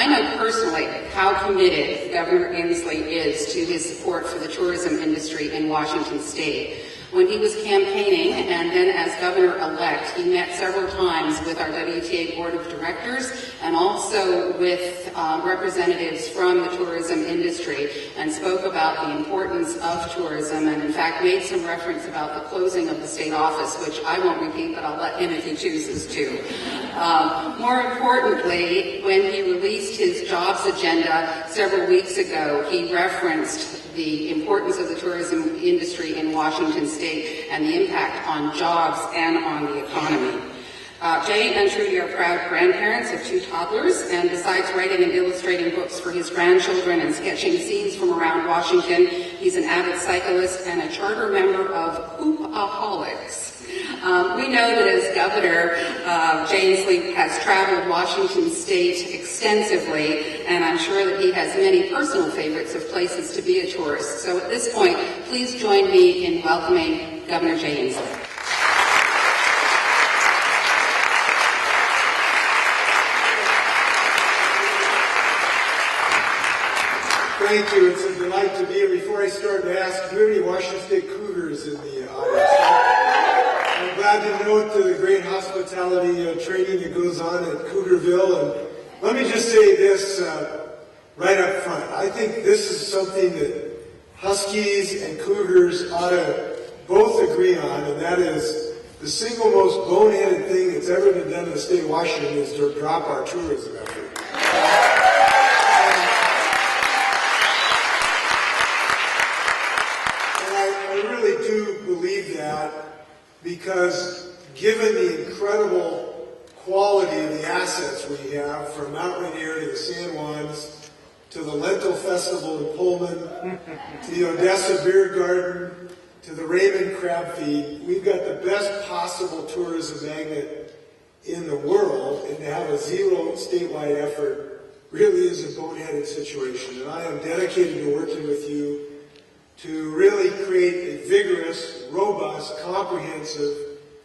I know personally how committed Governor Inslee is to his support for the tourism industry in Washington State. When he was campaigning and then as governor-elect, he met several times with our WTA Board of Directors and also with representatives from the tourism industry and spoke about the importance of tourism and in fact made some reference about the closing of the state office, which I won't repeat, but I'll let him if he chooses to. More importantly, when he released his jobs agenda several weeks ago, he referenced the importance of the tourism industry in Washington State and the impact on jobs and on the economy. Jay and Trudy are proud grandparents of 2 toddlers, and besides writing and illustrating books for his grandchildren and sketching scenes from around Washington, he's an avid cyclist and a charter member of Hoopaholics. We know that as governor, Jay Inslee has traveled Washington State extensively, and I'm sure that he has many personal favorites of places to be a tourist. So at this point, please join me in welcoming Governor Jay Inslee. Thank you. It's a delight to be here. Before I start to ask, do we have any Washington State Cougars in the audience? I'm glad to note the great hospitality training that goes on at Cougarville. And let me just say this right up front. I think this is something that Huskies and Cougars ought to both agree on, and that is the single most boneheaded thing that's ever been done in the state of Washington is to drop our tourism effort. Believe that because given the incredible quality of the assets we have, from Mount Rainier to the San Juans to the Lentil Festival in Pullman to the Odessa Beer Garden to the Raymond Crab Feed, we've got the best possible tourism magnet in the world, and to have a zero statewide effort really is a boneheaded situation. And I am dedicated to working with you to really create a vigorous, robust, comprehensive,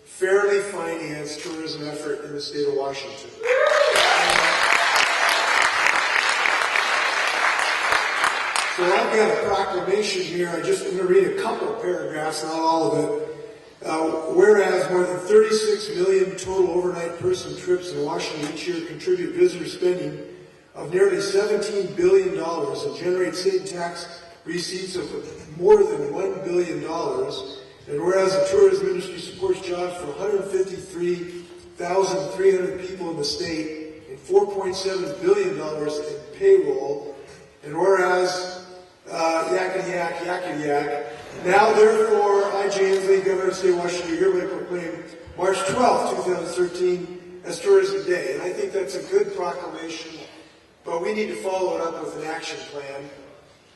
fairly financed tourism effort in the state of Washington. So I've got a proclamation here. I'm going to read a couple of paragraphs, not all of it. Whereas more than 36 million total overnight person trips in Washington each year contribute visitor spending of nearly $17 billion and generate state tax receipts of more than $1 billion, and whereas the tourism industry supports jobs for 153,300 people in the state and $4.7 billion in payroll, and whereas, yakety yak, yakety yak, now therefore, I, Jay Inslee, Governor of the State of Washington, hereby proclaim March 12, 2013 as Tourism Day. And I think that's a good proclamation, but we need to follow it up with an action plan.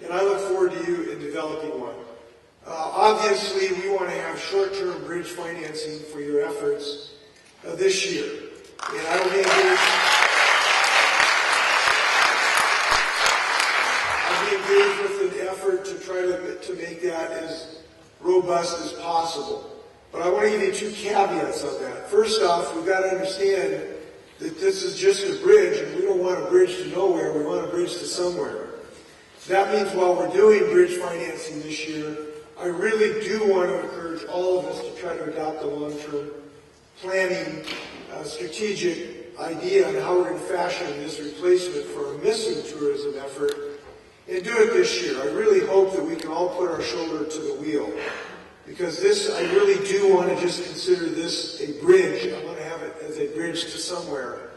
And I look forward to you in developing one. Obviously, we want to have short-term bridge financing for your efforts this year. And I'll be engaged with an effort to try to make that as robust as possible. But I want to give you 2 caveats on that. First off, we've got to understand that this is just a bridge, and we don't want a bridge to nowhere, we want a bridge to somewhere. That means while we're doing bridge financing this year, I really do want to encourage all of us to try to adopt a long-term planning, strategic idea on how we're going to fashion this replacement for a missing tourism effort, and do it this year. I really hope that we can all put our shoulder to the wheel, because this, I really do want to just consider this a bridge. I want to have it as a bridge to somewhere,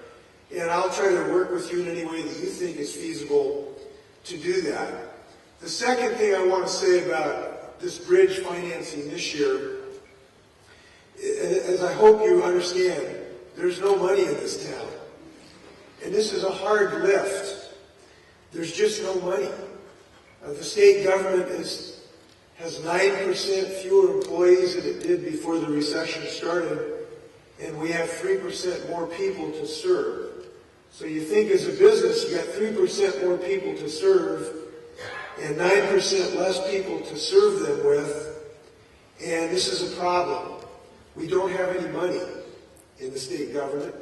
and I'll try to work with you in any way that you think is feasible to do that. The second thing I want to say about this bridge financing this year, as I hope you understand, there's no money in this town. And this is a hard lift. There's just no money. The state government has 9% fewer employees than it did before the recession started, and we have 3% more people to serve. So you think as a business, you got 3% more people to serve and 9% less people to serve them with, And this is a problem. We don't have any money in the state government.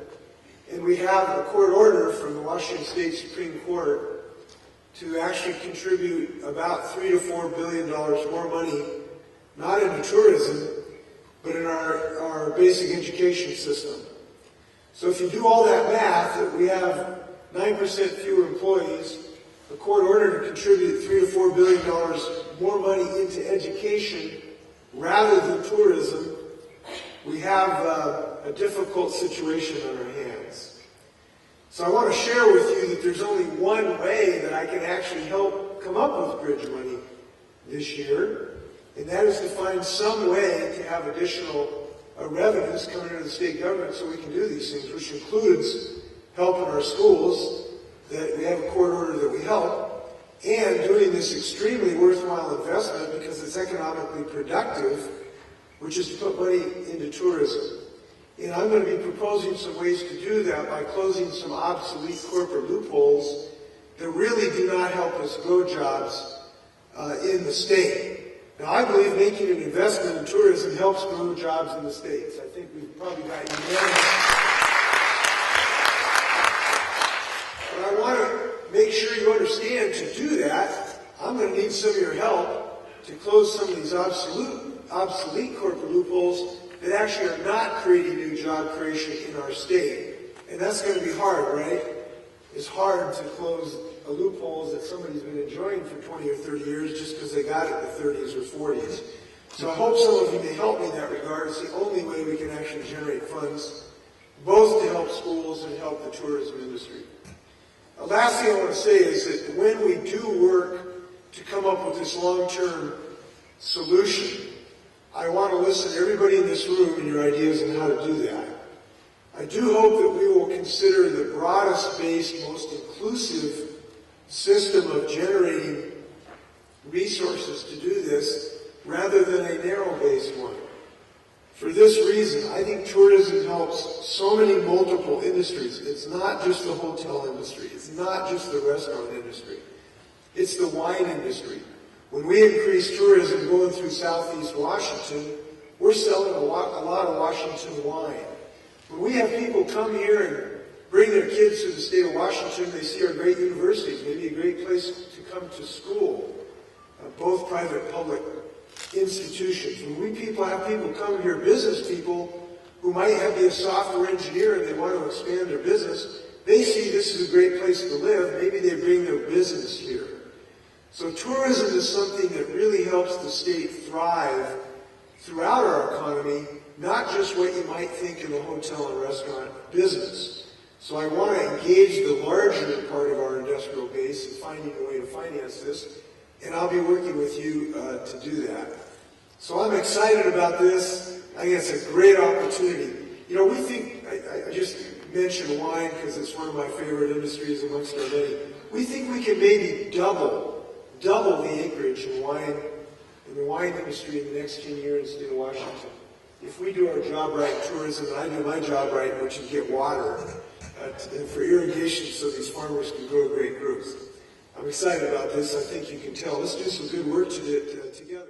And we have a court order from the Washington State Supreme Court to actually contribute about $3 to $4 billion more money, not into tourism, but in our basic education system. So if you do all that math, that we have 9% fewer employees, a court order to contribute $3 to $4 billion more money into education rather than tourism, we have a difficult situation on our hands. So I want to share with you that there's only one way that I can actually help come up with bridge money this year, and that is to find some way to have additional revenues coming into the state government so we can do these things, which includes helping our schools, that we have a court order that we help, and doing this extremely worthwhile investment because it's economically productive, which is to put money into tourism. And I'm going to be proposing some ways to do that by closing some obsolete corporate loopholes that really do not help us grow jobs in the state. Now, I believe making an investment in tourism helps grow jobs in the States. I think we've probably got unanimous. But I want to make sure you understand, to do that, I'm going to need some of your help to close some of these obsolete corporate loopholes that actually are not creating new job creation in our state. And that's going to be hard, right? It's hard to close loopholes that somebody's been enjoying for 20 or 30 years just because they got it in the 30s or 40s. So I hope some of you may help me in that regard. It's the only way we can actually generate funds, both to help schools and help the tourism industry. The last thing I want to say is that when we do work to come up with this long-term solution, I want to listen to everybody in this room and your ideas on how to do that. I do hope that we will consider the broadest-based, most inclusive system of generating resources to do this rather than a narrow-based one. For this reason, I think tourism helps so many multiple industries. It's not just the hotel industry. It's not just the restaurant industry. It's the wine industry. When we increase tourism going through southeast Washington, we're selling a lot of Washington wine. When we have people come here and bring their kids to the state of Washington, they see our great universities, maybe a great place to come to school, both private and public institutions. When we have people come here, business people who might be a software engineer and they want to expand their business, they see this is a great place to live. Maybe they bring their business here. So tourism is something that really helps the state thrive throughout our economy, not just what you might think in the hotel and restaurant business. So I want to engage the larger part of our industrial base in finding a way to finance this, and I'll be working with you to do that. So I'm excited about this. I think it's a great opportunity. You know, we think, I just mentioned wine because it's one of my favorite industries amongst our many. We think we can maybe double the acreage in the wine industry in the next 10 years in the state of Washington. If we do our job right, tourism, and I do my job right, which is get water for irrigation so these farmers can grow great groups. I'm excited about this. I think you can tell. Let's do some good work together.